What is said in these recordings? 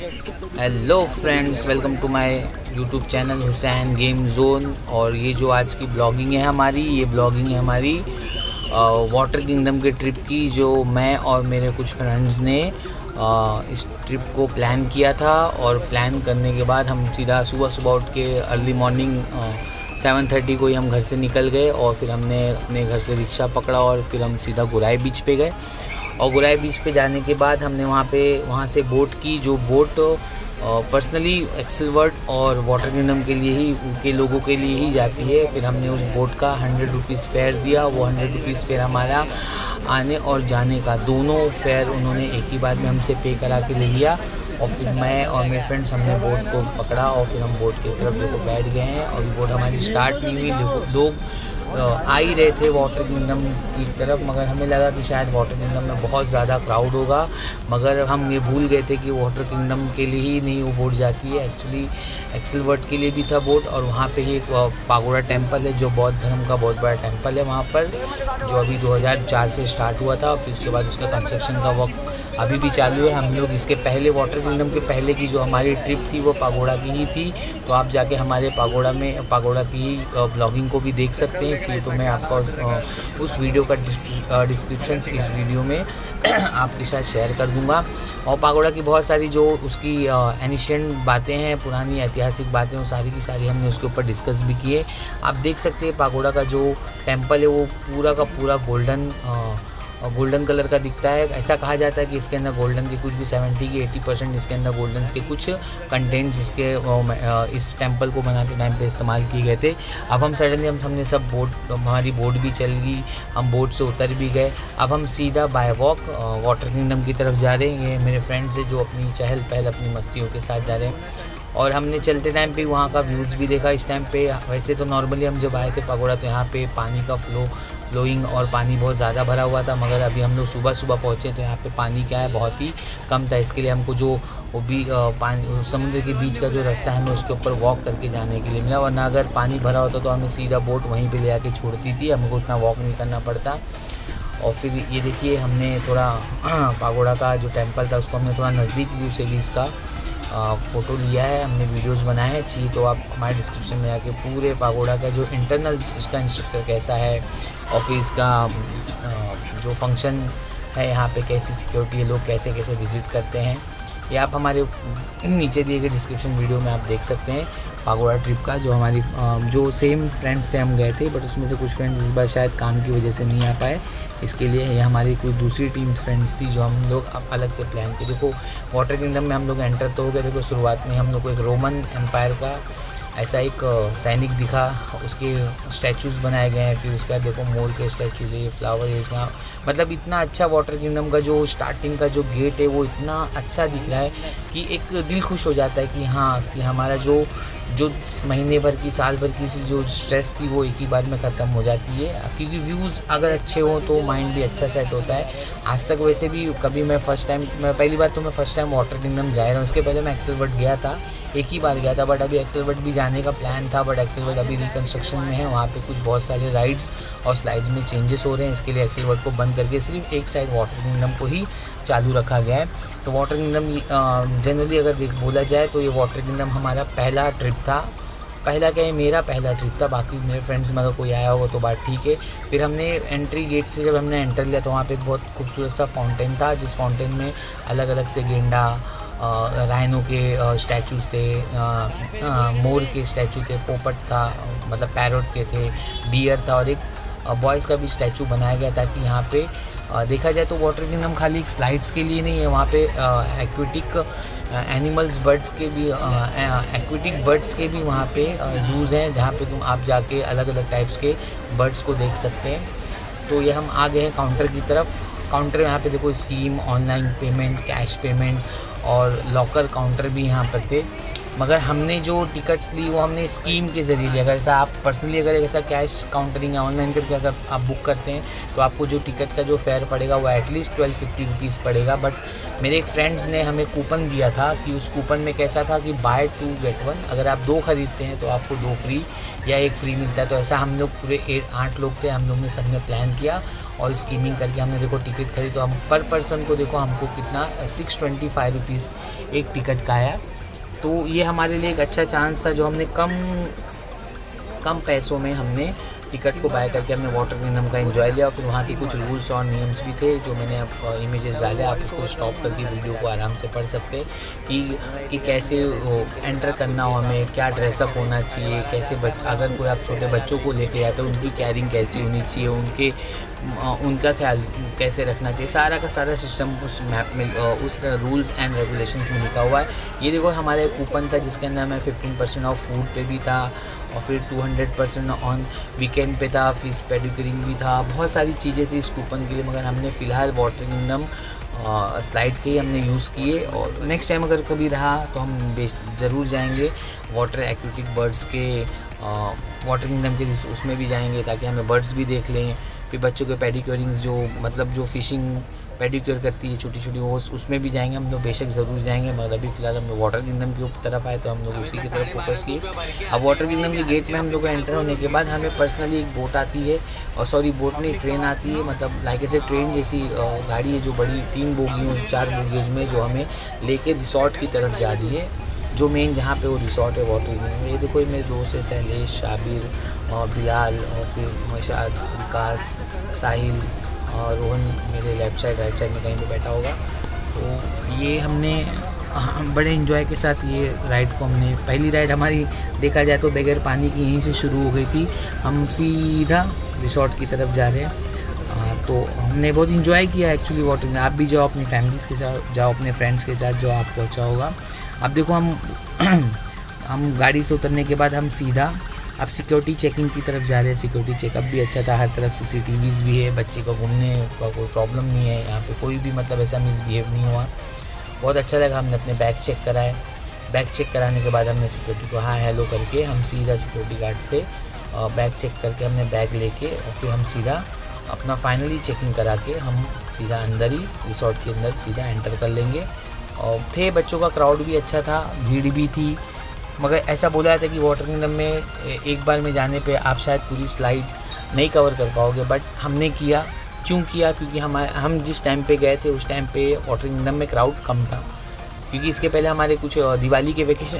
Hello friends, welcome to my YouTube channel Hussain game zone. और ये जो आज की ब्लॉगिंग है हमारी, ये ब्लॉगिंग है हमारी वाटर किंगडम के ट्रिप की, जो मैं और मेरे कुछ फ्रेंड्स ने इस ट्रिप को प्लान किया था। और प्लान करने के बाद हम सीधा सुबह सुबह उठ के अर्ली मॉर्निंग 7:30 को ही हम घर से निकल गए। और फिर हमने अपने घर से रिक्शा पकड़ा और फिर हम सीधा गुराई बीच पे गए। और गुराई बीच पे जाने के बाद हमने वहाँ से बोट की, जो बोट पर्सनली एक्सेलवर्ट और वाटर किंगडम के लोगों के लिए ही जाती है। फिर हमने उस बोट का 100 रुपीज़ फेयर दिया। वो 100 रुपीज़ फेयर हमारा आने और जाने का दोनों फेयर उन्होंने एक ही बार में हमसे पे करा के ले लिया। और फिर मैं और मेरे फ्रेंड्स हमने बोट को पकड़ा और फिर हम बोट की तरफ देखो बैठ गए हैं। और बोट हमारी स्टार्ट नहीं हुई। देखो लोग आ ही रहे थे वाटर किंगडम की तरफ, मगर हमें लगा कि शायद वाटर किंगडम में बहुत ज़्यादा क्राउड होगा। मगर हम ये भूल गए थे कि वाटर किंगडम के लिए ही नहीं वो बोट जाती है, एक्चुअली एक्सेलवर्ट के लिए भी था बोट। और वहाँ पे ही एक पागोड़ा टेम्पल है, जो बौद्ध धर्म का बहुत बड़ा टेम्पल है वहाँ पर, जो अभी 2004 से स्टार्ट हुआ था। फिर उसके बाद उसका कंस्ट्रक्शन का वर्क अभी भी चालू है। हम लोग इसके पहले वाटर किंगडम के पहले की जो हमारी ट्रिप थी वो पागोड़ा की ही थी, तो आप जाके हमारे पागोड़ा की ब्लॉगिंग को भी देख सकते हैं। चाहिए तो मैं आपका उस वीडियो का डिस्क्रिप्शन इस वीडियो में आपके साथ शेयर कर दूंगा। और पागोड़ा की बहुत सारी जो उसकी एनिशियंट बातें हैं, पुरानी ऐतिहासिक बातें, वो सारी की सारी हमने उसके ऊपर डिस्कस भी किए। आप देख सकते हैं पागोड़ा का जो टेम्पल है वो पूरा का पूरा गोल्डन कलर का दिखता है। ऐसा कहा जाता है कि इसके अंदर गोल्डन के कुछ भी 70 की 80% इसके अंदर गोल्डन के कुछ कंटेंट्स इसके इस टेंपल को बनाते टाइम पे इस्तेमाल किए गए थे। अब हम सडनली हमने सब हमारी बोट भी चल गई, हम बोट से उतर भी गए। अब हम सीधा बाय वॉक वाटर किंगडम की तरफ जा रहे हैं। ये मेरे फ्रेंड्स है जो अपनी चहल पहल अपनी मस्तियों के साथ जा रहे हैं। और हमने चलते टाइम पे वहाँ का व्यूज़ भी देखा। इस टाइम पे वैसे तो नॉर्मली हम जब आए थे पागोड़ा तो यहाँ पे पानी का फ्लोइंग और पानी बहुत ज़्यादा भरा हुआ था, मगर अभी हम लोग सुबह सुबह पहुँचे तो यहाँ पे पानी क्या है बहुत ही कम था। इसके लिए हमको जो वो भी पानी समुद्र के बीच का जो रास्ता है हमें उसके ऊपर वॉक करके जाने के लिए मिला, वरना अगर पानी भरा होता तो हमें सीधा बोट वहीं पर ले आके छोड़ती थी, हमको उतना वॉक नहीं करना पड़ता। और फिर ये देखिए हमने थोड़ा पागोड़ा का जो टेम्पल था उसको हमने थोड़ा नज़दीक व्यू से भी इसका फ़ोटो लिया है, हमने वीडियोस बनाए हैं। चाहिए तो आप हमारे डिस्क्रिप्शन में जाके पूरे पागोड़ा का जो इंटरनल इसका स्ट्रक्चर कैसा है और फिर इसका जो फंक्शन है यहाँ पे कैसी सिक्योरिटी है, लोग कैसे कैसे विज़िट करते हैं, ये आप हमारे नीचे दिए गए डिस्क्रिप्शन वीडियो में आप देख सकते हैं। पागोड़ा ट्रिप का जो हमारी जो सेम फ्रेंड्स से हम गए थे, बट उसमें से कुछ फ्रेंड्स इस बार शायद काम की वजह से नहीं आ पाए, इसके लिए ये हमारी कोई दूसरी टीम फ्रेंड्स थी जो हम लोग अब अलग से प्लान किए। देखो वाटर किंगडम में हम लोग एंटर तो हो गए। देखो शुरुआत में हम लोग को एक रोमन एम्पायर का ऐसा एक सैनिक दिखा, उसके स्टैचूज़ बनाए गए हैं। फिर उसके बाद देखो मोर के स्टैचूज़ है, ये फ्लावर है इसका, मतलब इतना अच्छा वाटर किंगडम का जो स्टार्टिंग का जो गेट है वो इतना अच्छा दिख रहा है कि एक दिल खुश हो जाता है कि हाँ, कि हमारा जो महीने भर की साल भर की जो स्ट्रेस थी वो एक ही बार में ख़त्म हो जाती है। क्योंकि व्यूज़ अगर अच्छे हो तो माइंड भी अच्छा सेट होता है। आज तक वैसे भी कभी मैं पहली बार तो मैं फ़र्स्ट टाइम वाटर किंगडम जा रहा हूँ। उसके पहले मैं एक्सेलवर्ट गया था, एक ही बार गया था, बट अभी एक्सेलवर्ट भी जाने का प्लान था, बट एक्सेलवर्ट अभी रिकन्स्ट्रक्शन में है। वहाँ पे कुछ बहुत सारे राइड्स और स्लाइड्स में चेंजेस हो रहे हैं, इसके लिए एक्सेलवर्ट को बंद करके सिर्फ एक साइड वाटर किंगडम को ही चालू रखा गया है। तो वाटर किंगडम जनरली अगर बोला जाए तो ये वाटर किंगडम हमारा पहला ट्रिप था। पहला क्या है, मेरा पहला ट्रिप था, बाकी मेरे फ्रेंड्स में अगर कोई आया होगा तो बात ठीक है। फिर हमने एंट्री गेट से जब हमने एंटर लिया तो वहाँ पे एक बहुत खूबसूरत सा फाउंटेन था, जिस फाउंटेन में अलग अलग से गेंडा, राइनो के स्टैचूज़ थे, मोर के स्टैचू थे, पोपट था, मतलब पैरोट के थे, डियर था, और एक बॉयज़ का भी स्टैचू बनाया गया था। कि यहाँ पे देखा जाए तो वाटर किंगडम खाली एक स्लाइड्स के लिए नहीं है, वहाँ पे एक्वेटिक एनिमल्स एक्वेटिक बर्ड्स के भी वहाँ पे जूज़ हैं, जहाँ पे आप जाके अलग अलग टाइप्स के बर्ड्स को देख सकते हैं। तो ये हम आ गए हैं काउंटर की तरफ। काउंटर यहाँ पे देखो scheme, online payment, cash payment और लॉकर काउंटर भी यहाँ पर थे, मगर हमने जो टिकट्स ली वो हमने स्कीम के ज़रिए लिया। अगर ऐसा आप पर्सनली अगर ऐसा कैश काउंटरिंग या ऑनलाइन करके अगर आप बुक करते हैं तो आपको जो टिकट का जो फेयर पड़ेगा वो एटलीस्ट 1250 रुपीज़ पड़ेगा। बट मेरे एक फ्रेंड्स ने हमें कूपन दिया था कि उस कूपन में कैसा था कि बाय 2 गेट 1, अगर आप 2 ख़रीदते हैं तो आपको 2 फ्री या 1 फ्री मिलता है। तो ऐसा हम लोग पूरे 8 लोग थे, हम लोग ने सबने प्लान किया और स्कीमिंग करके हमने देखो टिकट खरीदी। तो हम पर पर्सन को देखो हमको कितना 625 रुपीज़ एक टिकट का आया। तो ये हमारे लिए एक अच्छा चांस था जो हमने कम पैसों में हमने टिकट को बाय करके हमने वाटर किंगडम का एंजॉय लिया। और फिर वहाँ के कुछ रूल्स और नियम्स भी थे जो मैंने अब इमेजेस डाले, आप उसको स्टॉप करके वीडियो को आराम से पढ़ सकते हैं कि कैसे एंटर करना हो, हमें क्या ड्रेसअप होना चाहिए, कैसे अगर कोई आप छोटे बच्चों को लेके आते हैं उनकी कैरिंग कैसी होनी चाहिए, उनका ख्याल कैसे रखना चाहिए, सारा का सारा सिस्टम उस मैप में उस रूल्स एंड रेगुलेशंस में लिखा हुआ है। ये देखो हमारे कूपन था जिसके अंदर हमें 15% ऑफ फूड पे भी था और फिर 200% ऑन वीकेंड पे था, फिर पेडिक्योरिंग भी था, बहुत सारी चीज़ें थी इस कूपन के लिए। मगर हमने फ़िलहाल वाटर किंगडम स्लाइड के ही हमने यूज़ किए और नेक्स्ट टाइम अगर कभी रहा तो हम ज़रूर जाएंगे वाटर एक्वेटिक बर्ड्स के वाटर किंगडम के उसमें भी जाएंगे ताकि हमें बर्ड्स भी देख लें। फिर बच्चों के पेडिक्योरिंग जो फिशिंग पेडिक्योर करती है छोटी छोटी, वो उसमें भी जाएंगे हम लोग, बेशक ज़रूर जाएंगे। मगर अभी फ़िलहाल हम लोग वाटर किंगडम की तरफ आए तो हम लोग उसी की तरफ फोकस किए। अब वाटर किंगडम के गेट में हम लोग को एंटर होने के बाद हमें पर्सनली एक बोट आती है, और सॉरी बोट नहीं, ट्रेन आती है, मतलब लाइक ऐसे ट्रेन जैसी गाड़ी है जो बड़ी 3 बोगियों 4 बोगियों में जो हमें लेके रिसोर्ट की तरफ जा रही है, जो मेन जहाँ पे वो रिसोर्ट है वाटर किंगडम। ये देखो मेरे दोस्त है शैलेश, शाबिर, बिलाल और फिर मशाद, विकास, साहिल और रोहन मेरे लेफ़्ट साइड राइट साइड में कहीं पे बैठा होगा। तो ये हमने बड़े इन्जॉय के साथ ये राइड को हमने, पहली राइड हमारी देखा जाए तो बगैर पानी की यहीं से शुरू हो गई थी। हम सीधा रिसोर्ट की तरफ जा रहे हैं। तो हमने बहुत इन्जॉय किया एक्चुअली वाटर। आप भी जाओ अपनी फैमिलीज़ के साथ, जाओ अपने फ्रेंड्स के साथ, जो आपको अच्छा होगा। अब देखो हम गाड़ी से उतरने के बाद हम सीधा अब सिक्योरिटी चेकिंग की तरफ जा रहे हैं। सिक्योरिटी चेकअप भी अच्छा था, हर तरफ CCTVs भी है, बच्चे को घूमने का कोई प्रॉब्लम नहीं है, यहाँ पे कोई भी मतलब ऐसा मिसबिहेव नहीं हुआ, बहुत अच्छा लगा। हमने अपने बैग चेक कराए, बैग चेक कराने के बाद हमने सिक्योरिटी को हाँ हेलो करके हम सीधा सिक्योरिटी गार्ड से बैग चेक करके हमने बैग लेके और फिर हम सीधा अपना फाइनली चेकिंग करा के हम सीधा अंदर ही रिसोर्ट के अंदर सीधा एंटर कर लेंगे। और थे बच्चों का क्राउड भी अच्छा था, भीड़ भी थी। मगर ऐसा बोला जाता है कि वाटर किंगडम में एक बार में जाने पे आप शायद पूरी स्लाइड नहीं कवर कर पाओगे, बट हमने किया। क्यों किया? क्योंकि हम जिस टाइम पे गए थे उस टाइम पे वाटर किंगडम में क्राउड कम था, क्योंकि इसके पहले हमारे कुछ दिवाली के वेकेशन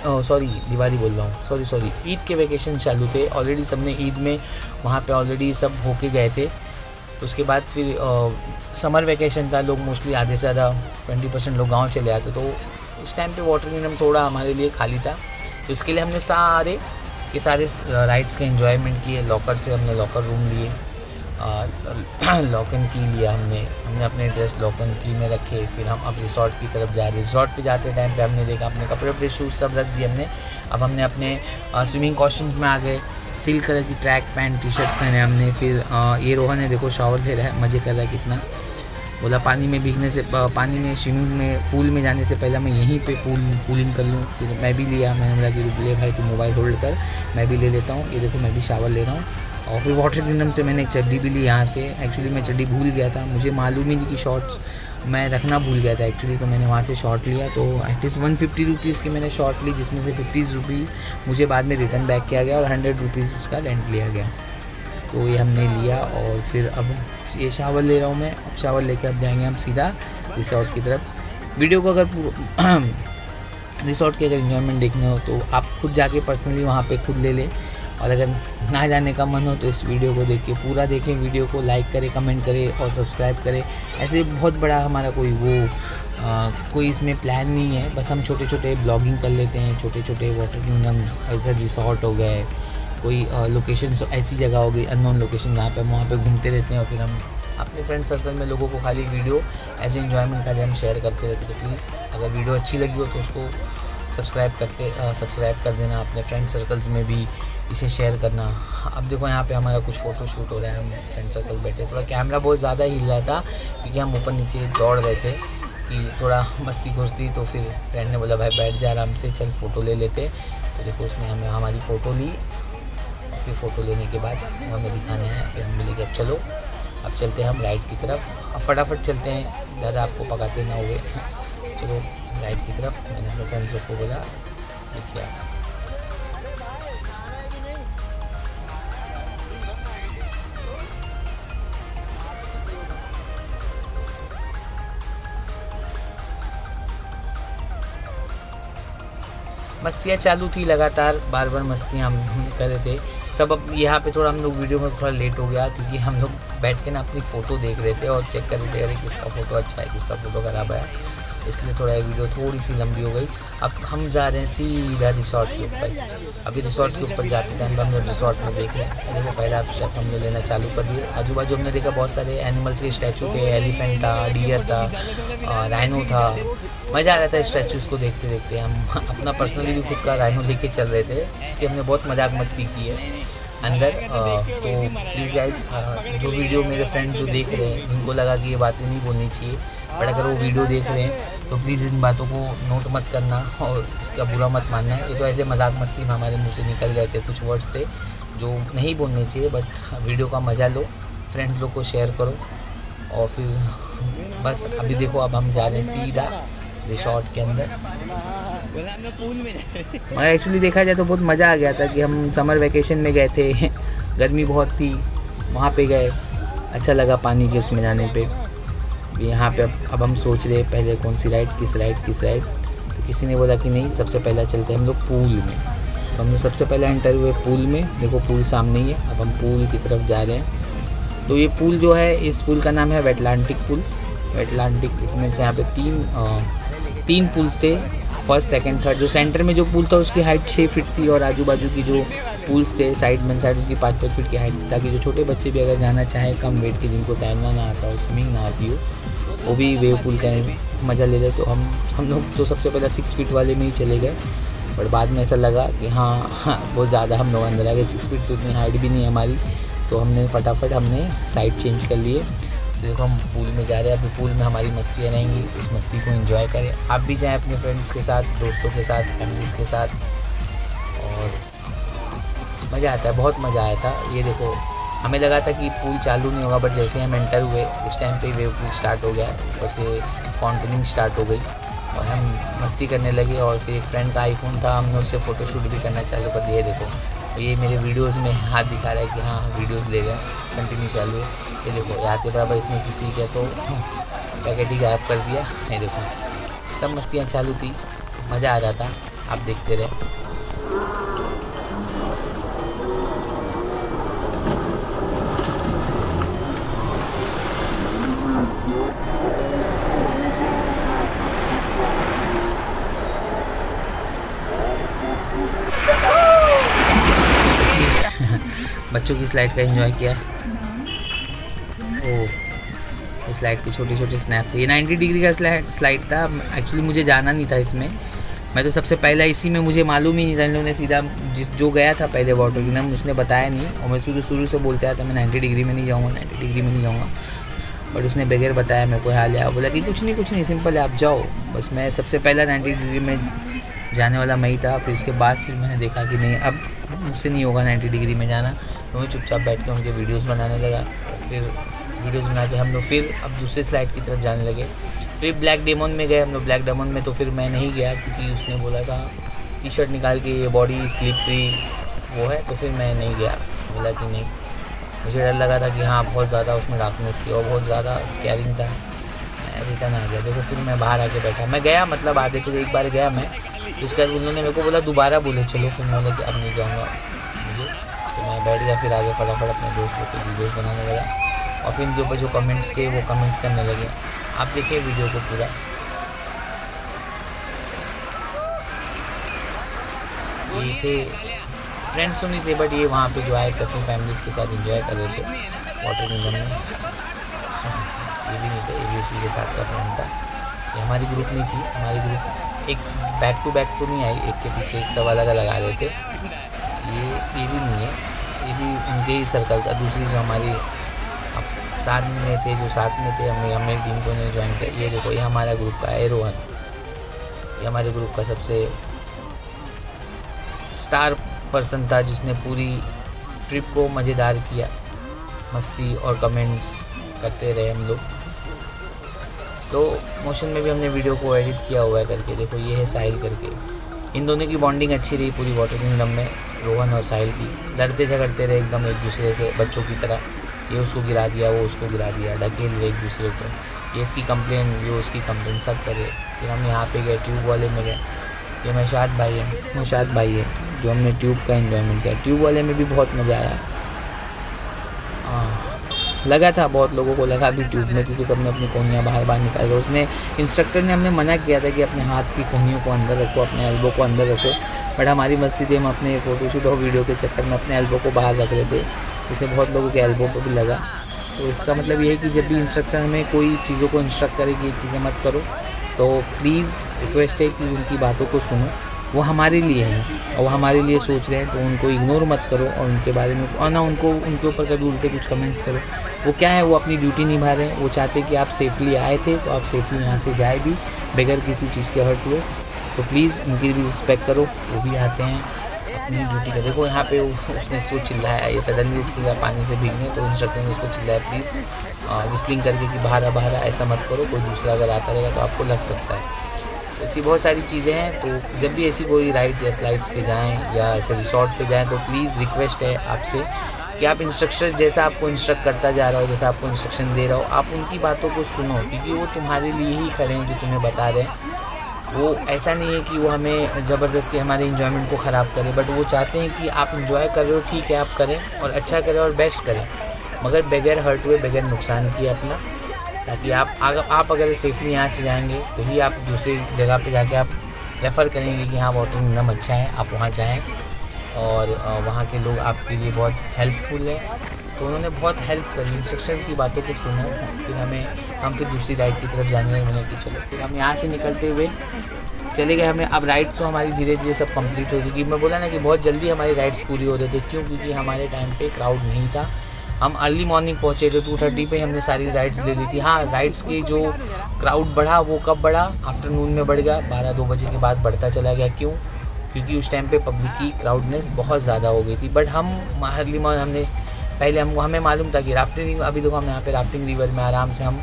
दिवाली बोल रहा हूँ सॉरी ईद के वेकेशन चालू थे ऑलरेडी। सबने ईद में वहाँ पे ऑलरेडी सब होके गए थे। उसके बाद फिर समर वेकेशन था, लोग मोस्टली आधे से ज़्यादा 20% लोग गाँव चले आते, तो उस टाइम पे वाटर किंगडम थोड़ा हमारे लिए खाली था। तो इसके लिए हमने सारे राइड्स के एंजॉयमेंट किए। लॉकर से हमने लॉकर रूम लिए, लॉक एंड की लिया हमने अपने ड्रेस लॉक एंड की में रखे। फिर हम अब रिसोर्ट की तरफ जा रहे। रिसोर्ट पे जाते टाइम पे हमने देखा अपने कपड़े शूज़ सब रख दिए हमने। अब हमने अपने स्विमिंग कॉस्ट्यूम्स में आ गए। सिल्क कलर की ट्रैक पैंट टी शर्ट पहने हमने। फिर ये रोहन है देखो शावर ले रहा है, मज़े कर रहा है कितना। बोला पानी में भीगने से, पानी में स्विमिंग में पूल में जाने से पहले मैं यहीं पे पूलिंग कर लूँ। फिर मैं भी लिया, मैंने बोला कि रुक ले भाई तू मोबाइल होल्ड कर, मैं भी ले लेता हूँ। ये देखो मैं भी शावर ले रहा हूँ। और फिर वाटर किंगडम से मैंने एक चड्डी भी ली यहाँ से। एक्चुअली मैं चड्डी भूल गया था, मुझे मालूम ही नहीं कि शॉर्ट्स मैं रखना भूल गया था एक्चुअली, तो मैंने वहाँ से शॉर्ट लिया। तो एटलीस्ट 150 रुपीज़ की मैंने शॉर्ट ली, जिसमें से 50 रुपीज़ मुझे बाद में रिटर्न बैक किया गया और 100 रुपीज़ उसका रेंट लिया गया। तो ये हमने लिया और फिर अब ये शावर ले रहा हूँ मैं। अब शावर लेके अब जाएंगे हम सीधा रिसोर्ट की तरफ। वीडियो को अगर रिसोर्ट के अगर इन्जॉयमेंट देखने हो तो आप खुद जाके पर्सनली वहाँ पे खुद ले लें, और अगर ना जाने का मन हो तो इस वीडियो को देख के पूरा देखें। वीडियो को लाइक करें, कमेंट करें और सब्सक्राइब करें। ऐसे बहुत बड़ा हमारा कोई इसमें प्लान नहीं है, बस हम छोटे छोटे ब्लॉगिंग कर लेते हैं। छोटे छोटे वाटर किंगडम ऐसा रिसोर्ट हो गए, कोई लोकेशन ऐसी जगह हो गई अननोन लोकेशन जहाँ पे हम वहाँ पे घूमते रहते हैं। और फिर हम अपने फ्रेंड सर्कल में लोगों को खाली वीडियो एज ए एंजॉयमेंट के लिए हम शेयर करते रहते। तो प्लीज़ अगर वीडियो अच्छी लगी हो तो उसको सब्सक्राइब कर देना, अपने फ्रेंड सर्कल्स में भी इसे शेयर करना। अब देखो यहाँ पे हमारा कुछ फ़ोटो शूट हो रहा है, हम फ्रेंड सर्कल बैठे। थोड़ा कैमरा बहुत ज़्यादा हिल रहा था क्योंकि हम ऊपर नीचे दौड़ रहे थे कि थोड़ा मस्ती खुस्ती। तो फिर फ्रेंड ने बोला भाई बैठ जा आराम से, चल फ़ोटो ले लेते। तो देखो उसमें हमें हमारी फ़ोटो ली। फिर फ़ोटो लेने के बाद हमें दिखाने हैं, फिर हम बोले कि अब चलो अब चलते हैं हम राइड की तरफ। अब फटाफट चलते हैं, ज़्यादा आपको पकाते ना हुए। चलो राइड की तरफ। मैंने अपने फ्रेंड्स को बोला देखिए मस्तियाँ चालू थी लगातार, बार बार मस्तियाँ हम कर रहे थे सब। अब यहाँ पे थोड़ा हम लोग वीडियो में थोड़ा लेट हो गया, क्योंकि हम लोग बैठ के ना अपनी फ़ोटो देख रहे थे और चेक कर रहे थे अरे किसका फ़ोटो अच्छा है, किसका फ़ोटो ख़राब है। इसलिए थोड़ा वीडियो थोड़ी सी लंबी हो गई। अब हम जा रहे हैं सीधा रिसोर्ट के ऊपर। अभी रिसोर्ट के ऊपर जाते टाइम हम लोग रिसोर्ट में देख रहे हैं, देखो पहला स्टेप हमने लेना चालू कर दिए। आजू बाजू हमने देखा बहुत सारे एनिमल्स के स्टैचू थे, एलिफेंट था, डियर था, राइनो था। मज़ा आ रहा था स्टैचूज़ को देखते देखते। हम अपना पर्सनली भी खुद का राइनो लेके चल रहे थे, जिसकी हमने बहुत मजाक मस्ती की है अंदर। तो प्लीज़ गाइज, जो वीडियो मेरे फ्रेंड्स जो देख रहे हैं जिनको लगा कि ये बातें नहीं बोलनी चाहिए, बट अगर वो वीडियो देख रहे हैं तो प्लीज़ इन बातों को नोट मत करना और इसका बुरा मत मानना। ये तो ऐसे मजाक मस्ती में हमारे मुंह से निकल गए, ऐसे कुछ वर्ड्स थे जो नहीं बोलने चाहिए, बट वीडियो का मज़ा लो, फ्रेंड्स लोग को शेयर करो। और फिर बस अभी देखो, अब हम जा रहे हैं सीधा रिसोर्ट के अंदर। मगर एक्चुअली देखा जाए तो बहुत मज़ा आ गया था कि हम समर वेकेशन में गए थे, गर्मी बहुत थी, वहाँ पे गए, अच्छा लगा पानी के उसमें जाने पे। यहाँ पे अब हम सोच रहे पहले कौन सी राइड, किस राइड। तो किसी ने बोला कि नहीं सबसे पहला चलते हम लोग पूल में। तो हम लोग सबसे पहले एंटर हुए पूल में, देखो पूल सामने ही है। अब हम पूल की तरफ जा रहे हैं। तो ये पूल जो है, इस पूल का नाम है वेटलांटिक पूल। वेटलांटिक मीन्स यहाँ पे तीन पूल्स थे, फर्स्ट सेकंड थर्ड। जो सेंटर में जो पूल था उसकी हाइट 6 फीट थी और आजू बाजू की जो पूल्स थे साइड में साइड उसकी 5-5 फीट की हाइट थी, ताकि जो छोटे बच्चे भी अगर जाना चाहें, कम वेट के, जिनको तैरना ना आता हो, स्विमिंग ना आती हो, वो भी वेव पूल का मज़ा ले रहे। तो हम लोग तो सबसे पहले 6 फीट वाले में ही चले गए, बट बाद में ऐसा लगा कि हाँ बहुत ज़्यादा हम लोग अंदर आ गए। 6 फीट तो इतनी हाइट भी नहीं है हमारी, तो हमने फटाफट साइड चेंज कर लिए। देखो हम पूल में जा रहे हैं। अभी पूल में हमारी मस्तियाँ रहेंगी, उस मस्ती को एंजॉय करें। आप भी जाएं अपने फ्रेंड्स के साथ, दोस्तों के साथ, फैमिलीज़ के साथ, और मज़ा आता है, बहुत मज़ा आया था। ये देखो, हमें लगा था कि पूल चालू नहीं होगा, बट जैसे हम एंटर हुए उस टाइम पे वेव पूल स्टार्ट हो गया, ऊपर से फाउंटेनिंग स्टार्ट हो गई और हम मस्ती करने लगे। और फिर एक फ्रेंड का आईफोन था, हमने उससे फ़ोटोशूट भी करना चालू कर दिया। देखो ये मेरे वीडियोस में हाथ दिखा रहा है कि हाँ वीडियोस ले गए, कंटिन्यू चालू है। ये देखो यहाँ के बराबर इसने किसी के तो पैकेट ही गायब कर दिया। ये देखो सब मस्तियाँ चालू थी, मज़ा आ रहा था, आप देखते रहे। बच्चों की स्लाइड का एंजॉय किया। ओह, इस स्लाइड के छोटे छोटे स्नैप थे। ये 90 डिग्री का स्लाइड था। एक्चुअली मुझे जाना नहीं था इसमें, मैं तो सबसे पहला इसी में, मुझे मालूम ही नहीं था। इन लोगों ने सीधा जो गया था पहले वाटर किंगडम, उसने बताया नहीं, और मैं शुरू से बोलते आया था मैं 90 डिग्री में नहीं जाऊँगा, 90 डिग्री में नहीं जाऊँगा, बट उसने बगैर बताया मेरे को हाल आया, बोला कि कुछ नहीं सिंपल है, आप जाओ। बस मैं सबसे पहला 90 डिग्री में जाने वाला मैं ही था। फिर उसके बाद फिर मैंने देखा कि नहीं, अब मुझसे नहीं होगा 90 डिग्री में जाना, तो मैं चुपचाप बैठ के उनके वीडियोस बनाने लगा। फिर वीडियोस बना के हम लोग फिर अब दूसरे स्लाइड की तरफ जाने लगे। फिर ब्लैक डेमन में गए हम लोग। ब्लैक डेमन में तो फिर मैं नहीं गया, क्योंकि उसने बोला था टी-शर्ट निकाल के ये बॉडी स्लिपरी वो है, तो फिर मैं नहीं गया। बोला कि नहीं, मुझे डर लगा था कि हाँ बहुत ज़्यादा उसमें डार्कनेस थी और बहुत ज़्यादा स्कैरिंग था। मैं रिटर्न आ गया। देखो फिर मैं बाहर आके बैठा, मैं गया मतलब आधे पे एक बार गया मैं, इसके बाद उन्होंने मेरे को बोला दोबारा बोले चलो, फिर मैं बोला कि अब नहीं जाऊँगा मुझे, तो मैं बैठ गया। फिर आगे फटाफट अपने दोस्तों के वीडियोज़ बनाने लगा, और फिर इनके ऊपर जो कमेंट्स थे वो कमेंट्स करने लगे। आप देखिए वीडियो को पूरा। ये थे फ्रेंड्स तो नहीं थे, बट ये वहाँ पे जो आए थे अपनी फैमिलीज़ के साथ एंजॉय कर रहे थे वाटर किंगडम में। ये भी नहीं था, ये भी उसी के साथ का फ्रेंड था। ये हमारी ग्रुप नहीं थी, हमारी ग्रुप एक बैक टू बैक तो नहीं आई, एक के पीछे एक सब अलग लगा रहे थे। ये भी नहीं है, ये भी उनके ही सर्कल का। दूसरी जो हमारी साथ में थे, जो साथ में थे, हमें टीम को ने ज्वाइन किया। ये देखो, ये हमारा ग्रुप का है रोहन, ये हमारे ग्रुप का सबसे स्टार पर्सन था, जिसने पूरी ट्रिप को मज़ेदार किया। मस्ती और कमेंट्स करते रहे हम लोग। तो मोशन में भी हमने वीडियो को एडिट किया हुआ है करके। देखो ये है साहिल करके। इन दोनों की बॉन्डिंग अच्छी रही पूरी वाटर किंगडम में, रोहन और साहिल की। लड़ते झगड़ते रहे एकदम एक दूसरे से, बच्चों की तरह। ये उसको गिरा दिया, वो उसको गिरा दिया, ढकेल रहे एक दूसरे को। ये इसकी कंप्लेन, ये उसकी कंप्लेन, सब करे। फिर हम यहाँ पे गए, ट्यूब वाले में गए। ये मुशाद भाई है जो हमने ट्यूब का एंजॉयमेंट किया। ट्यूब वाले में भी बहुत मज़ा आया। लगा था, बहुत लोगों को लगा भी ट्यूब में, क्योंकि सबने अपनी कोहनियाँ बाहर निकाल कर, उसने इंस्ट्रक्टर ने हमने मना किया था कि अपने हाथ की कोहनियों को अंदर रखो, अपने एल्बो को अंदर रखो, बट हमारी मस्ती थी, हम अपने फ़ोटोशूट और वीडियो के चक्कर में अपने एल्बो को बाहर रख रहे थे, जिससे बहुत लोगों के एल्बो पर भी लगा। तो इसका मतलब ये है कि जब भी इंस्ट्रक्टर हमें कोई चीज़ों को इंस्ट्रक्ट करे कि ये चीज़ें मत करो, तो प्लीज़ रिक्वेस्ट है कि उनकी बातों को सुनो। वो हमारे लिए हैं और वो हमारे लिए सोच रहे हैं, तो उनको इग्नोर मत करो और उनके बारे में और ना उनको उनके ऊपर कभी उल्टे कुछ कमेंट्स करो। वो क्या है, वो अपनी ड्यूटी निभा रहे हैं। वो चाहते हैं कि आप सेफली आए थे तो आप सेफली यहाँ से जाए भी बगैर किसी चीज़ के हर्ट हुए। तो प्लीज़ उनकी भी रिस्पेक्ट करो। वो भी आते हैं अपनी ड्यूटी का। देखो यहाँ पे उसने सो चिल्लाया, ये सडनली उठ के गया पानी से भीगने, तो इंस्ट्रक्टर ने उसको चिल्लाया प्लीज़ विस्लिंग करके कि बाहर ऐसा मत करो, कोई दूसरा अगर आता रहेगा तो आपको लग सकता है। तो ऐसी बहुत सारी चीज़ें हैं। तो जब भी ऐसी कोई राइड या स्लाइड्स पे जाएं या ऐसे रिसॉर्ट पे जाएं, तो प्लीज़ रिक्वेस्ट है आपसे कि आप इंस्ट्रक्टर जैसा आपको इंस्ट्रक्ट करता जा रहा हो, जैसा आपको इंस्ट्रक्शन दे रहा हो, आप उनकी बातों को सुनो, क्योंकि वो तुम्हारे लिए ही खड़े हैं जो तुम्हें बता रहे हैं। वो ऐसा नहीं है कि वो हमें ज़बरदस्ती हमारे इन्जॉयमेंट को ख़राब करें, बट वो चाहते हैं कि आप इन्जॉय कर रहे हो, ठीक है आप करें और अच्छा करें और बेस्ट करें, मगर बगैर हर्ट हुए, बगैर नुकसान किए अपना, ताकि आप अगर सेफली यहाँ से जाएंगे तो ही आप दूसरी जगह पे जाके आप रेफ़र करेंगे कि हाँ वाटर किंगडम अच्छा है, आप वहाँ जाएं और वहाँ के लोग आपके लिए बहुत हेल्पफुल हैं। तो उन्होंने बहुत हेल्प करी, इंस्ट्रक्शन की बातों को सुनो। फिर हम फिर दूसरी राइड की तरफ जाने लगे। मैंने कि चलो, फिर हम यहाँ से निकलते हुए चले गए। हमें अब राइड्स तो हमारी धीरे धीरे सब कंप्लीट हो रही थी। मैं बोला ना कि बहुत जल्दी हमारी राइड्स पूरी हो रहे थे। क्यों? क्योंकि हमारे टाइम पे क्राउड नहीं था। हम अर्ली मॉर्निंग पहुँचे थे, 2:30 पे हमने सारी राइड्स ले ली थी। हाँ, राइड्स की जो क्राउड बढ़ा वो कब बढ़ा? आफ्टरनून में बढ़ गया, 12-2 बजे के बाद बढ़ता चला गया। क्यों? क्योंकि उस टाइम पे पब्लिक की क्राउडनेस बहुत ज़्यादा हो गई थी। बट हम अर्ली मॉर्निंग हमने पहले हमें मालूम था कि राफ्टिंग, अभी देखो हम यहाँ पे राफ्टिंग रिवर में आराम से हम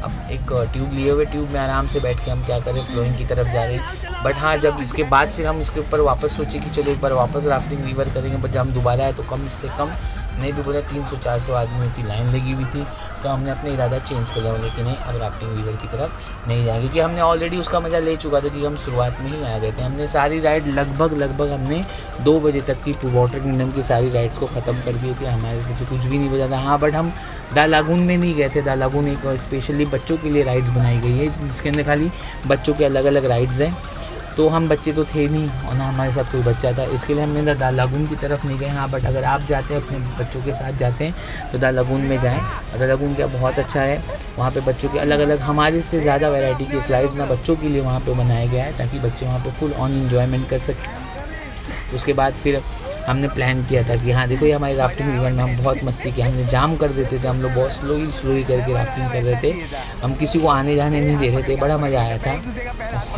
अब एक ट्यूब लिए हुए, ट्यूब में आराम से बैठ के हम क्या करें, फ्लोइंग की तरफ जा रहे। बट हाँ, जब इसके बाद फिर हम इसके ऊपर वापस सोचे कि चलो एक बार वापस राफ्टिंग रिवर करेंगे, बट जब हम दोबारा आए तो कम से कम नहीं भी बोला 300-400 आदमियों की लाइन लगी हुई थी। तो हमने अपना इरादा चेंज कर लिया, बोले कि नहीं अब राफ्टिंग रिवर की तरफ नहीं जाएंगे, क्योंकि हमने ऑलरेडी उसका मज़ा ले चुका था, क्योंकि हम शुरुआत में ही आ गए थे। हमने सारी राइड लगभग हमने 2 बजे तक की वाटर किंगडम की सारी राइड्स को ख़त्म कर दिए थे। हमारे से तो कुछ भी नहीं बचा था। हाँ, बट हम दा लागून में नहीं गए थे। दा लागून एक स्पेशली बच्चों के लिए राइड्स बनाई गई है, जिसके अंदर खाली बच्चों के अलग अलग राइड्स हैं। तो हम बच्चे तो थे नहीं और ना हमारे साथ कोई बच्चा था, इसके लिए हमने दा लागून की तरफ नहीं गए। हाँ, बट अगर आप जाते हैं अपने बच्चों के साथ जाते हैं तो दा लागून में जाएं। दा लागून क्या बहुत अच्छा है, वहाँ पे बच्चों के अलग अलग हमारे से ज़्यादा वैरायटी की स्लाइड्स ना बच्चों के लिए वहाँ पे बनाया गया है, ताकि बच्चे वहाँ पे फुल ऑन एंजॉयमेंट कर सकें। उसके बाद फिर हमने प्लान किया था कि हाँ देखो, ये हमारी राफ्टिंग रिवर में हम बहुत मस्ती की, हमने जाम कर देते थे, हम लोग बहुत स्लो ही करके राफ्टिंग कर रहे थे, हम किसी को आने जाने नहीं दे रहे थे, बड़ा मज़ा आया था।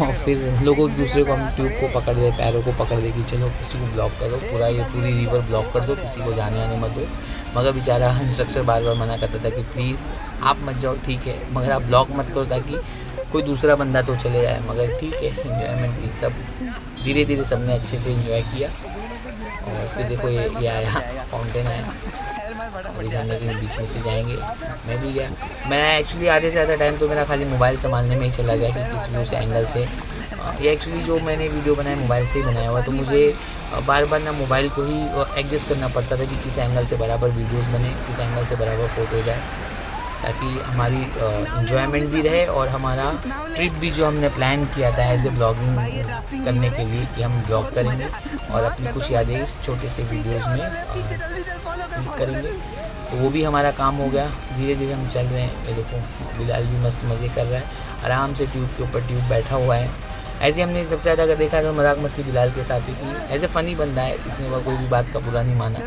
और फिर लोगों एक दूसरे को हम ट्यूब को पकड़ दे, पैरों को पकड़ दे कि चलो किसी को ब्लॉक करो, पूरी रिवर ब्लॉक कर दो, किसी को जाने आने मत दो। मगर बेचारा इंस्ट्रक्टर बार बार मना करता था कि प्लीज़ आप मत जाओ, ठीक है, मगर आप ब्लॉक मत करो ताकि कोई दूसरा बंदा तो चले जाए। मगर ठीक है, इन्जॉयमेंट की सब धीरे धीरे सबने अच्छे से इन्जॉय किया। और फिर देखो ये आया, फाउंटेन आया, अभी झरने के बीच में से जाएंगे। मैं भी गया। मैं एक्चुअली आधे से ज़्यादा टाइम तो मेरा खाली मोबाइल संभालने में ही चला गया कि किस व्यू से, एंगल से। ये एक्चुअली जो मैंने वीडियो बनाया मोबाइल से ही बनाया हुआ, तो मुझे बार बार ना मोबाइल को ही एडजस्ट करना पड़ता था कि किस एंगल से बराबर वीडियोस बने, किस एंगल से बराबर फ़ोटोज़ आए, ताकि हमारी इन्जॉयमेंट भी रहे और हमारा ट्रिप भी जो हमने प्लान किया था एज ए ब्लॉगिंग करने के लिए कि हम ब्लॉग करेंगे और अपनी कुछ यादें इस छोटे से वीडियोस में क्लिक करेंगे, तो वो भी हमारा काम हो गया। धीरे धीरे हम चल रहे हैं। ये देखो बिलाल भी मस्त मज़े कर रहा है, आराम से ट्यूब के ऊपर ट्यूब बैठा हुआ है। ऐसे हमने सबसे ज़्यादा अगर देखा तो मजाक मस्ती बिलाल के साथ ही की। एज ए फ़नी बंदा है, इसने वह कोई भी बात का बुरा नहीं माना,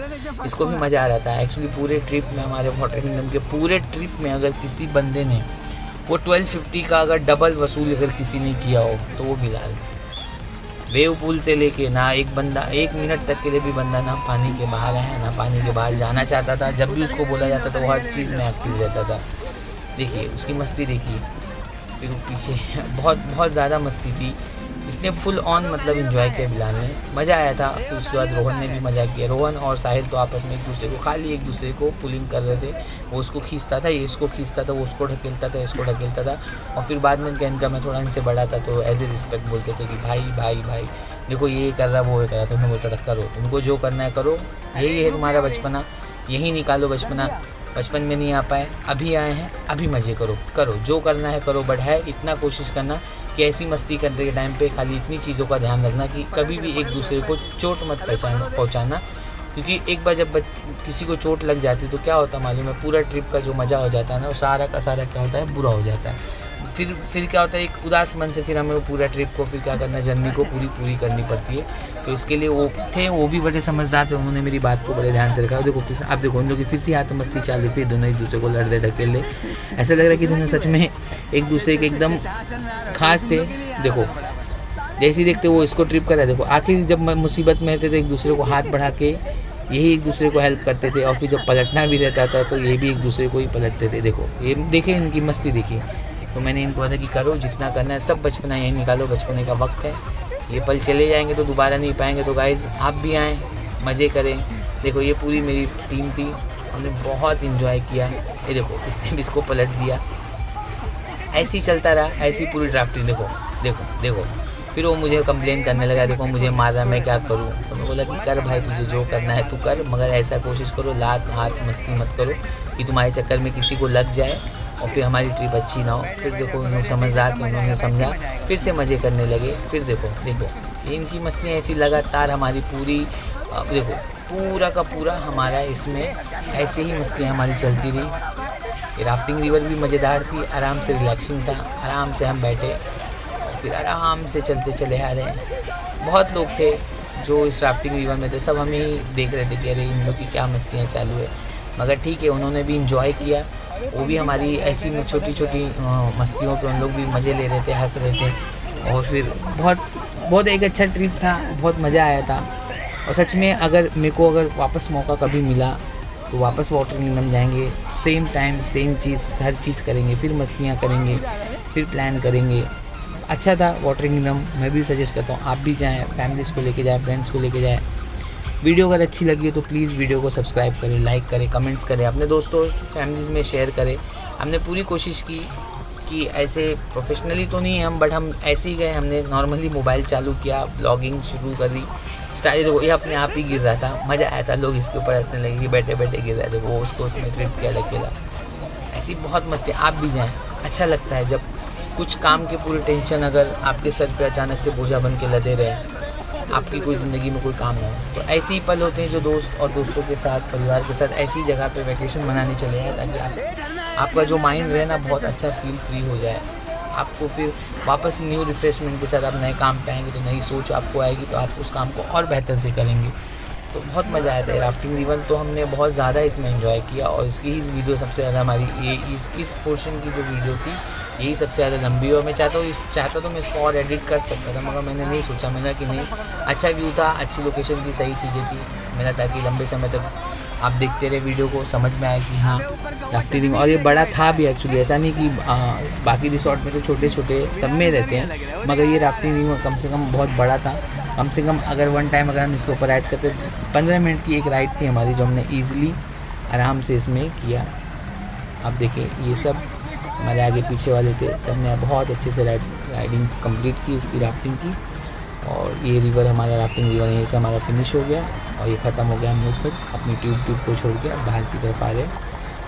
इसको भी मज़ा आ रहा था। एक्चुअली पूरे ट्रिप में, हमारे वाटर किंगडम के पूरे ट्रिप में अगर किसी बंदे ने वो 1250 का अगर डबल वसूल अगर किसी ने किया हो तो वो बिलाल। वेव पूल से लेके ना एक बंदा 1 मिनट तक के लिए भी बंदा ना पानी के बाहर है, ना पानी के बाहर जाना चाहता था। जब भी उसको बोला जाता था वो हर चीज़ में एक्टिव रहता था। देखिए उसकी मस्ती, देखिए देखो पीछे बहुत ज़्यादा मस्ती थी। इसने फुल ऑन मतलब इन्जॉय किया बिलाल ने, मज़ा आया था। फिर उसके बाद रोहन ने भी मज़ा किया। रोहन और साहिल तो आपस में एक दूसरे को खाली एक दूसरे को पुलिंग कर रहे थे। वो उसको खींचता था, ये इसको खींचता था, वो उसको ढकेलता था, इसको ढकेलता था। और फिर बाद में इनका मैं थोड़ा इनसे बड़ा था तो एज ए रिस्पेक्ट बोलते थे कि भाई भाई भाई देखो ये कर रहा वो ये कर रहा। तो मैं बोलता था करो, तुमको जो करना है करो, यही है तुम्हारा बचपना, यही निकालो बचपना। बचपन में नहीं आ पाए, अभी आए हैं, अभी मज़े करो, करो जो करना है करो। बट है इतना कोशिश करना कि ऐसी मस्ती करने के टाइम पे खाली इतनी चीज़ों का ध्यान रखना कि कभी भी एक दूसरे को चोट मत पहुंचाना। क्योंकि एक बार जब किसी को चोट लग जाती है तो क्या होता है मालूम है, पूरा ट्रिप का जो मज़ा हो जाता है ना वो सारा का सारा क्या होता है, बुरा हो जाता है। फिर क्या होता है, एक उदास मन से फिर हमें वो पूरा ट्रिप को फिर क्या करना, जर्नी को पूरी करनी पड़ती है। तो इसके लिए वो भी बड़े समझदार थे, उन्होंने मेरी बात को बड़े ध्यान से रखा। देखो आप देखो उन लोग की फिर से यहाँ मस्ती चालू, फिर दोनों एक दूसरे को लड़ दे ढकेल दे। ऐसा लग रहा है कि दोनों सच में एक दूसरे के एकदम खास थे। देखो जैसे ही देखते वो इसको ट्रिप करा, देखो आखिर जब मुसीबत में रहते थे एक दूसरे को हाथ बढ़ा के यही एक दूसरे को हेल्प करते थे। और फिर जब पलटना भी रहता था तो ये भी एक दूसरे को ही पलटते थे। देखो ये देखे इनकी मस्ती देखिए। तो मैंने इनको कहा था कि करो जितना करना है, सब बचपना यहीं निकालो, बचपने का वक्त है, ये पल चले जाएंगे तो दोबारा नहीं पाएंगे। तो गाइज़ आप भी आएँ, मज़े करें। देखो ये पूरी मेरी टीम थी, हमने बहुत इन्जॉय किया। ये देखो इसने भी इसको पलट दिया, ऐसे ही चलता रहा, ऐसी पूरी ड्राफ्टिंग। देखो देखो देखो फिर वो मुझे कंप्लेन करने लगा, देखो मुझे मार रहा, मैं क्या करूँ। तो मैं बोला कि कर भाई, तुझे जो करना है तू कर, मगर ऐसा कोशिश करो लात हाथ मस्ती मत करो कि तुम्हारे चक्कर में किसी को लग जाए और फिर हमारी ट्रिप अच्छी ना हो। फिर देखो उन लोग समझदार थे, उन्होंने समझा, फिर से मज़े करने लगे। फिर देखो ये इनकी मस्तियाँ ऐसी लगातार हमारी पूरी, देखो पूरा का पूरा हमारा इसमें ऐसे ही मस्तियाँ हमारी चलती रही। राफ्टिंग रिवर भी मज़ेदार थी, आराम से रिलैक्सिंग था, आराम से हम बैठे और फिर आराम से चलते चले आ रहे हैं। बहुत लोग थे जो इस राफ्टिंग रिवर में थे, सब हमें ही देख रहे थे कि अरे इन लोग की क्या मस्तियाँ चालू है। मगर ठीक है, उन्होंने भी इंजॉय किया, वो भी हमारी ऐसी में छोटी छोटी मस्तियों पे उन लोग भी मज़े ले रहे थे, हंस रहे थे। और फिर बहुत एक अच्छा ट्रिप था, बहुत मज़ा आया था। और सच में अगर मेरे को वापस मौका कभी मिला तो वापस वाटर किंगडम जाएंगे, सेम टाइम सेम चीज़, हर चीज़ करेंगे, फिर मस्तियाँ करेंगे, फिर प्लान करेंगे। अच्छा था वाटर किंगडम, मैं भी सजेस्ट करता हूँ आप भी जाएँ, फैमिलीज़ को लेके जाएँ, फ्रेंड्स को लेके जाएँ। वीडियो अगर अच्छी लगी हो तो प्लीज़ वीडियो को सब्सक्राइब करें, लाइक करें, कमेंट्स करें, अपने दोस्तों फैमिलीज़ में शेयर करें। हमने पूरी कोशिश की कि ऐसे प्रोफेशनली तो नहीं हम, बट हम ऐसे ही गए, हमने नॉर्मली मोबाइल चालू किया, ब्लॉगिंग शुरू कर दी। स्टाइल देखो ये अपने आप ही गिर रहा था, मज़ा आया था, लोग इसके ऊपर हंसने लगे कि बैठे बैठे गिर रहा था, वो उसको उसने ट्रिप किया ढकेला। ऐसी बहुत मस्ती, आप भी जाएँ, अच्छा लगता है जब कुछ काम के पूरे टेंशन अगर आपके सर पे अचानक से बोझा बन के लदे रहे, आपकी कोई ज़िंदगी में कोई काम ना हो। तो ऐसे ही पल होते हैं जो दोस्त और दोस्तों के साथ, परिवार के साथ ऐसी जगह पे वैकेशन मनाने चले हैं, ताकि आपका जो माइंड रहे ना बहुत अच्छा फील फ्री हो जाए। आपको फिर वापस न्यू रिफ्रेशमेंट के साथ आप नए काम पे आएंगे तो नई सोच आपको आएगी, तो आप उस काम को और बेहतर से करेंगे। तो बहुत मज़ा आया था राफ्टिंग रिवर, तो हमने बहुत ज़्यादा इसमें एंजॉय किया। और इसकी ही वीडियो सबसे ज़्यादा हमारी ये इस पोर्शन की जो वीडियो थी यही सबसे ज़्यादा लंबी। और मैं चाहता तो मैं इसको और एडिट कर सकता था, मगर मैंने नहीं सोचा। मैंने कि नहीं, अच्छा व्यू था, अच्छी लोकेशन थी, सही चीज़ें थी मेरा, ताकि लंबे समय तक आप देखते रहे वीडियो को, समझ में आए कि हाँ राफ्टिंग। और ये बड़ा था भी एक्चुअली, ऐसा नहीं कि बाकी रिसोर्ट में तो छोटे छोटे सब में रहते हैं, मगर ये राफ्टिंग कम से कम बहुत बड़ा था। कम से कम अगर वन टाइम अगर हम इसके ऊपर राइड करते, 15 मिनट की एक राइड थी हमारी, जो हमने ईज़िली आराम से इसमें किया। आप देखिए ये सब हमारे आगे पीछे वाले थे, सब ने बहुत अच्छे से राइडिंग कंप्लीट की इसकी राफ्टिंग की। और ये रिवर हमारा राफ्टिंग रिवर यहीं से हमारा फिनिश हो गया और ये ख़त्म हो गया। हम लोग सब अपनी ट्यूब को छोड़ के अब बाहर की तरफ आ रहे हैं।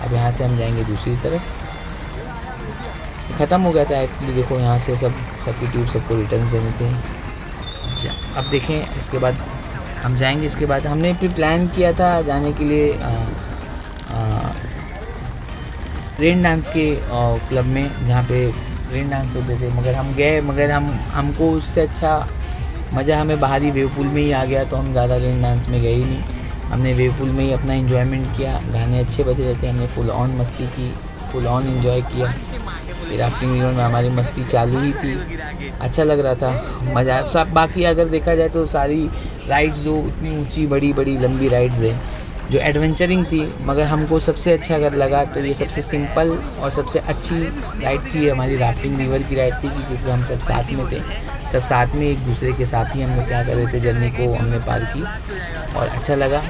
अब यहाँ से हम जाएंगे दूसरी तरफ। ख़त्म हो गया था एक्चुअली, देखो यहाँ से सबकी ट्यूब सबको रिटर्न देने थे। अब देखें इसके बाद हम जाएंगे। इसके बाद हमने फिर प्लान किया था जाने के लिए रेन डांस के क्लब में, जहाँ पे रेन डांस होते थे, मगर हम गए, मगर हमको उससे अच्छा मज़ा हमें बाहरी वेव पूल में ही आ गया, तो हम ज़्यादा रेन डांस में गए ही नहीं। हमने वेव पूल में ही अपना एंजॉयमेंट किया, गाने अच्छे बज रहे थे, हमने फुल ऑन मस्ती की, फुल ऑन एंजॉय किया। राफ्टिंग रिवर में हमारी मस्ती चालू ही थी, अच्छा लग रहा था, मज़ा सब। बाकी अगर देखा जाए तो सारी राइड्स जो इतनी ऊंची बड़ी लंबी राइड्स हैं, जो एडवेंचरिंग थी, मगर हमको सबसे अच्छा अगर लगा तो ये सबसे सिंपल और सबसे अच्छी राइड थी हमारी राफ्टिंग रिवर की राइड थी, क्योंकि इसमें हम सब साथ में थे, सब साथ में एक दूसरे के साथ ही हम लोग क्या कर रहे थे, जर्नी को हमने पार की और अच्छा लगा।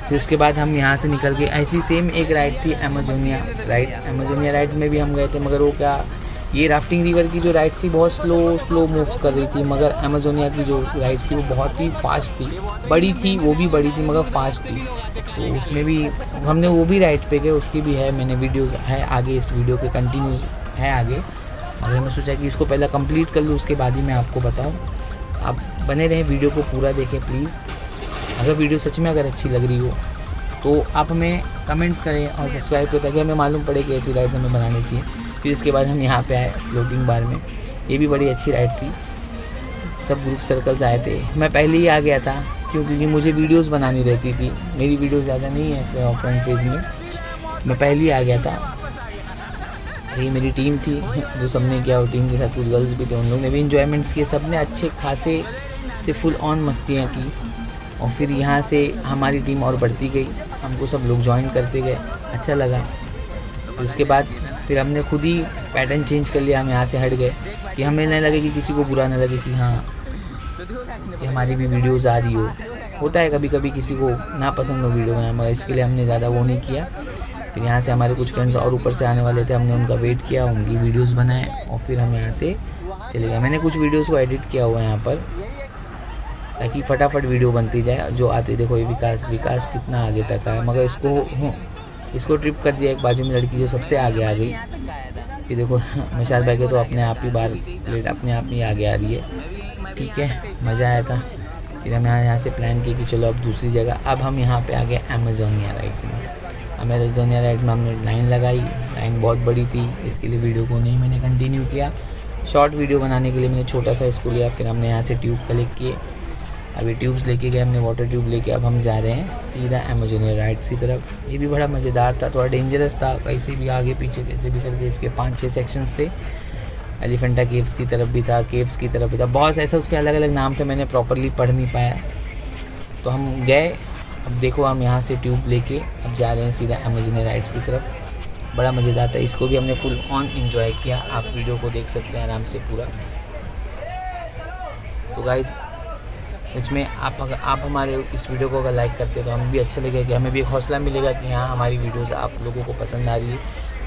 फिर उसके बाद हम यहाँ से निकल के ऐसी सेम एक राइड थी अमेजोनिया राइड। अमेजोनिया राइड्स में भी हम गए थे, मगर वो क्या, ये राफ्टिंग रिवर की जो राइड थी बहुत स्लो मूव्स कर रही थी, मगर अमेजोनिया की जो राइड थी वो बहुत ही फास्ट थी, बड़ी थी, वो भी बड़ी थी मगर फास्ट थी। तो उसमें भी हमने वो भी राइड पे गए, उसकी भी है, मैंने वीडियोस है आगे, इस वीडियो के कंटिन्यूस है आगे, मगर मैं सोचा कि इसको पहले कंप्लीट कर लूँ, उसके बाद ही मैं आपको बताऊँ। आप बने रहें, वीडियो को पूरा देखें प्लीज़। अगर वीडियो सच में अगर अच्छी लग रही हो तो आप हमें कमेंट्स करें और सब्सक्राइब करें, ताकि हमें मालूम पड़े कि ऐसी राइड्स हमें बनानी चाहिए। फिर इसके बाद हम यहाँ पे आए फ्लोटिंग बार में, ये भी बड़ी अच्छी राइड थी, सब ग्रुप सर्कल्स आए थे। मैं पहले ही आ गया था क्योंकि मुझे वीडियोस बनानी रहती थी, मेरी वीडियो ज़्यादा नहीं है फ्रंट पेज में, मैं पहले ही आ गया था। ये मेरी टीम थी जो सबने किया, और टीम के साथ कुछ गर्ल्स भी थे, उन लोगों ने भी इन्जॉयमेंट्स किए, सब ने अच्छे खासे से फुल ऑन मस्तियाँ की। और फिर यहाँ से हमारी टीम और बढ़ती गई, हमको सब लोग ज्वाइन करते गए, अच्छा लगा। फिर उसके बाद फिर हमने खुद ही पैटर्न चेंज कर लिया, हम यहाँ से हट गए कि हमें नहीं लगे कि किसी को बुरा ना लगे कि हाँ कि हमारी भी वीडियोस आ रही हो। होता है कभी कभी किसी को ना पसंद हो वीडियो बनाना, मगर इसके लिए हमने ज़्यादा वो नहीं किया। फिर यहाँ से हमारे कुछ फ्रेंड्स और ऊपर से आने वाले थे, हमने उनका वेट किया, उनकी वीडियोस बनाए और फिर हम यहाँ से चले गए। मैंने कुछ वीडियोस को एडिट किया हुआ है यहाँ पर, ताकि फटाफट वीडियो बनती जाए जो आते। देखो ये विकास कितना आगे तक आया, मगर इसको ट्रिप कर दिया एक बाजू में लड़की जो सबसे आगे आ गई। ये देखो मशाल भाई के तो अपने आप ही बार प्लेट अपने आप ही आगे आ रही है। ठीक है, मज़ा आया था। फिर हम यहाँ से प्लान किया कि चलो अब दूसरी जगह, अब हम यहाँ पे आ गए अमेजोनिया राइड्स में। अमेजोनिया राइड में हमने लाइन लगाई, लाइन बहुत बड़ी थी, इसके लिए वीडियो को नहीं मैंने कंटिन्यू किया। शॉर्ट वीडियो बनाने के लिए मैंने छोटा सा इसको लिया। फिर हमने यहाँ से ट्यूब कलेक्ट किए, अभी ट्यूब्स लेके गए हमने, वाटर ट्यूब लेके अब हम जा रहे हैं सीधा अमेजोनिया राइड्स की तरफ। ये भी बड़ा मज़ेदार था, थोड़ा डेंजरस था, कैसे भी आगे पीछे कैसे भी करके इसके 5-6 सेक्शंस से। एलिफेंटा केव्स की तरफ भी था, केव्स की तरफ भी था, बहुत ऐसा उसके अलग अलग नाम थे, मैंने प्रॉपरली पढ़ नहीं पाया। तो हम गए, अब देखो हम यहाँ से ट्यूब लेके अब जा रहे हैं सीधा अमेजोनिया राइड्स की तरफ। बड़ा मज़ेदार था, इसको भी हमने फुल ऑन एंजॉय किया, आप वीडियो को देख सकते हैं आराम से पूरा। तो गाइज़ सच में आप हमारे इस वीडियो को अगर लाइक करते तो हमें भी अच्छा लगेगा, कि हमें भी एक हौसला मिलेगा कि हाँ हमारी वीडियोस आप लोगों को पसंद आ रही है,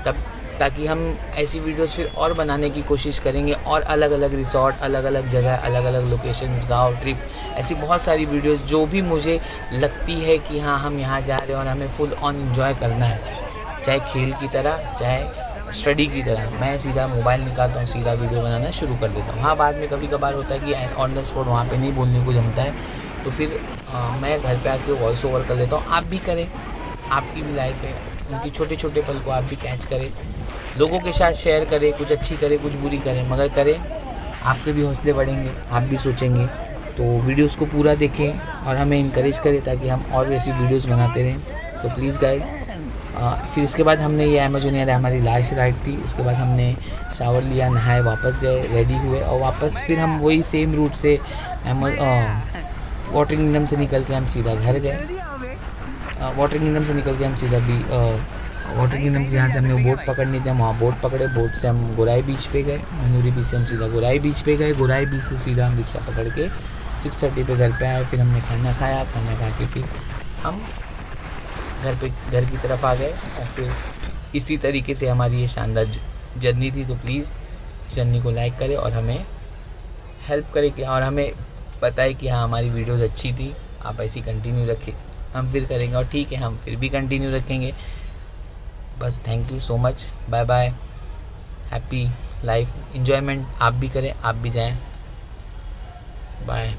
तब ताकि हम ऐसी वीडियोस फिर और बनाने की कोशिश करेंगे, और अलग अलग रिसोर्ट, अलग अलग जगह, अलग अलग लोकेशंस, गांव ट्रिप, ऐसी बहुत सारी वीडियोस जो भी मुझे लगती है कि हाँ हम यहाँ जा रहे हैं और हमें फुल ऑन एंजॉय करना है, चाहे खेल की तरह चाहे स्टडी की तरह, मैं सीधा मोबाइल निकालता हूँ, सीधा वीडियो बनाना शुरू कर देता हूँ। हाँ, बाद में कभी कभार होता है कि ऑन द स्पॉट वहाँ पे नहीं बोलने को जमता है, तो फिर मैं घर पे आके वॉइस ओवर कर लेता हूँ। आप भी करें, आपकी भी लाइफ है, उनकी छोटे छोटे पल को आप भी कैच करें, लोगों के साथ शेयर करें, कुछ अच्छी करें कुछ बुरी करें, मगर करें, आपके भी हौसले बढ़ेंगे, आप भी सोचेंगे। तो वीडियोज़ को पूरा देखें और हमें इनकरेज करें ताकि हम और भी ऐसी वीडियोज़ बनाते रहें। तो प्लीज़ गाइज, फिर इसके बाद हमने ये अमेजोनिया हमारी लास्ट राइड थी, उसके बाद हमने शावर लिया, नहाए, वापस गए, रेडी हुए और वापस फिर हम वही सेम रूट से वाटर किंगडम से निकल के हम सीधा घर गए। वाटर किंगडम से निकल के हम सीधा वाटर किंगडम के यहाँ से हमने बोट पकड़नी थी, हम वहाँ बोट पकड़े, बोट से हम गोराई बीच पे गए, मनूरी बीच से हम सीधा गोराई बीच पे गए, गोराई बीच से सीधा हम रिक्शा पकड़ के 6:30 पे घर पे आए। फिर हमने खाना खाया, खाना खा के फिर हम घर की तरफ आ गए, और फिर इसी तरीके से हमारी ये शानदार जर्नी थी। तो प्लीज़ इस जर्नी को लाइक करें और हमें हेल्प करें कि, और हमें बताएं कि हाँ हमारी वीडियोस अच्छी थी, आप ऐसी कंटिन्यू रखें, हम फिर करेंगे, और ठीक है हम फिर भी कंटिन्यू रखेंगे। बस thank you so much, bye bye, happy life, enjoyment आप भी करें, आप भी जाएं, बाय।